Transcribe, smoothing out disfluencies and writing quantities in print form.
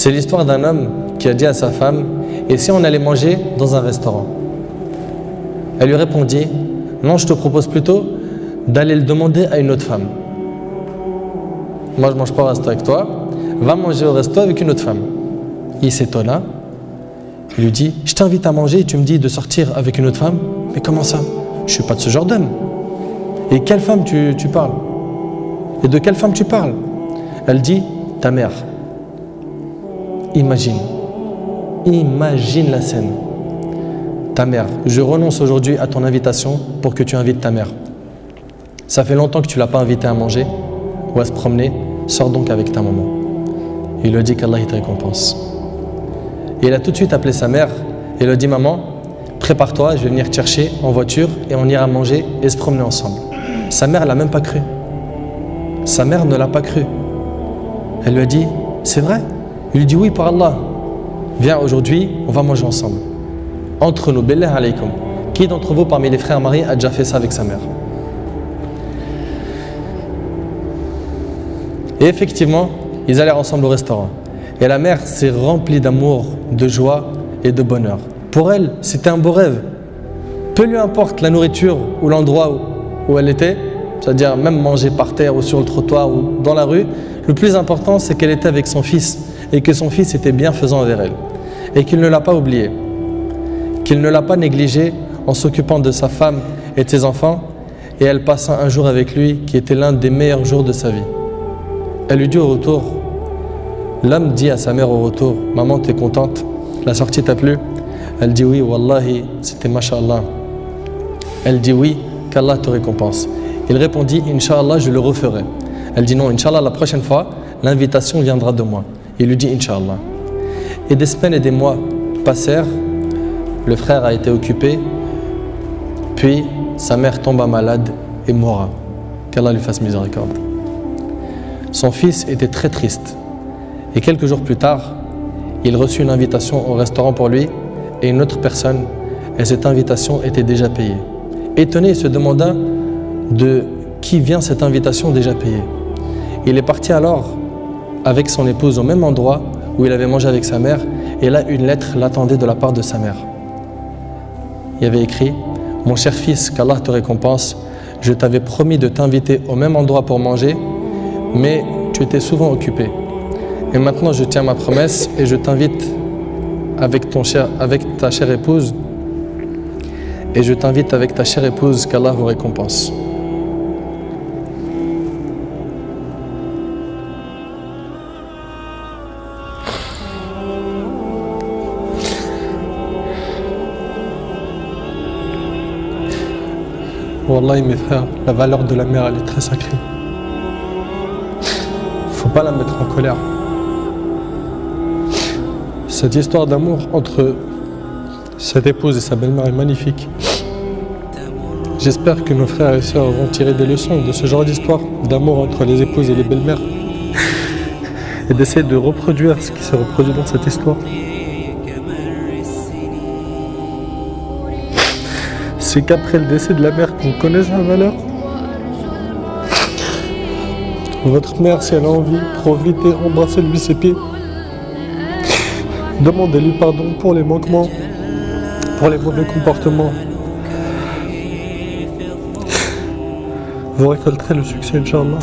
C'est l'histoire d'un homme qui a dit à sa femme: et si on allait manger dans un restaurant? Elle lui répondit: non, je te propose plutôt d'aller le demander à une autre femme. Moi je mange pas au resto avec toi, va manger au resto avec une autre femme. Il s'étonna, il lui dit: je t'invite à manger et tu me dis de sortir avec une autre femme? Mais comment ça? Je suis pas de ce genre d'homme. Et quelle femme tu parles? Et de quelle femme tu parles? Elle dit: ta mère. Imagine la scène. Ta mère, je renonce aujourd'hui à ton invitation pour que tu invites ta mère. Ça fait longtemps que tu ne l'as pas invitée à manger ou à se promener, sors donc avec ta maman. Il lui dit qu'Allah te récompense. Et il a tout de suite appelé sa mère et lui a dit: maman, prépare-toi, je vais venir te chercher en voiture et on ira manger et se promener ensemble. Sa mère ne l'a même pas cru. Sa mère ne l'a pas cru. Elle lui a dit: c'est vrai? Il lui dit: oui, par Allah. Viens, aujourd'hui, on va manger ensemble. Entre nous, billah alaykum. Qui d'entre vous, parmi les frères mariés, a déjà fait ça avec sa mère? Et effectivement, ils allèrent ensemble au restaurant. Et la mère s'est remplie d'amour, de joie et de bonheur. Pour elle, c'était un beau rêve. Peu lui importe la nourriture ou l'endroit où elle était, c'est-à-dire même manger par terre ou sur le trottoir ou dans la rue, le plus important, c'est qu'elle était avec son fils et que son fils était bienfaisant envers elle et qu'il ne l'a pas oublié, qu'il ne l'a pas négligé en s'occupant de sa femme et de ses enfants, et elle passa un jour avec lui qui était l'un des meilleurs jours de sa vie. Elle lui dit au retour, l'homme dit à sa mère au retour: maman, t'es contente? La sortie t'a plu? Elle dit: oui, wallahi, c'était masha'Allah. Elle dit: oui, qu'Allah te récompense. Il répondit: Inch'Allah, je le referai. Elle dit: non, Inch'Allah, la prochaine fois, l'invitation viendra de moi. Il lui dit: Inch'Allah. Et des semaines et des mois passèrent, le frère a été occupé, puis sa mère tomba malade et mourra. Qu'Allah lui fasse miséricorde. Son fils était très triste. Et quelques jours plus tard, il reçut une invitation au restaurant pour lui et une autre personne, et cette invitation était déjà payée. Étonné, il se demanda de qui vient cette invitation déjà payée. Il est parti alors avec son épouse au même endroit où il avait mangé avec sa mère, et là une lettre l'attendait de la part de sa mère. Il y avait écrit: mon cher fils, qu'Allah te récompense, je t'avais promis de t'inviter au même endroit pour manger, mais tu étais souvent occupé. Et maintenant je tiens ma promesse et je t'invite avec ta chère épouse, et je t'invite avec ta chère épouse, qu'Allah vous récompense. Wallahi mes frères, la valeur de la mère, elle est très sacrée. Faut pas la mettre en colère. Cette histoire d'amour entre cette épouse et sa belle-mère est magnifique. J'espère que nos frères et sœurs vont tirer des leçons de ce genre d'histoire d'amour entre les épouses et les belles-mères et d'essayer de reproduire ce qui s'est reproduit dans cette histoire. C'est qu'après le décès de la mère qu'on connaît sa valeur. Votre mère, si elle a envie, profitez, embrassez-lui ses pieds. Demandez-lui pardon pour les manquements, pour les mauvais comportements. Vous récolterez le succès, Inch'Allah.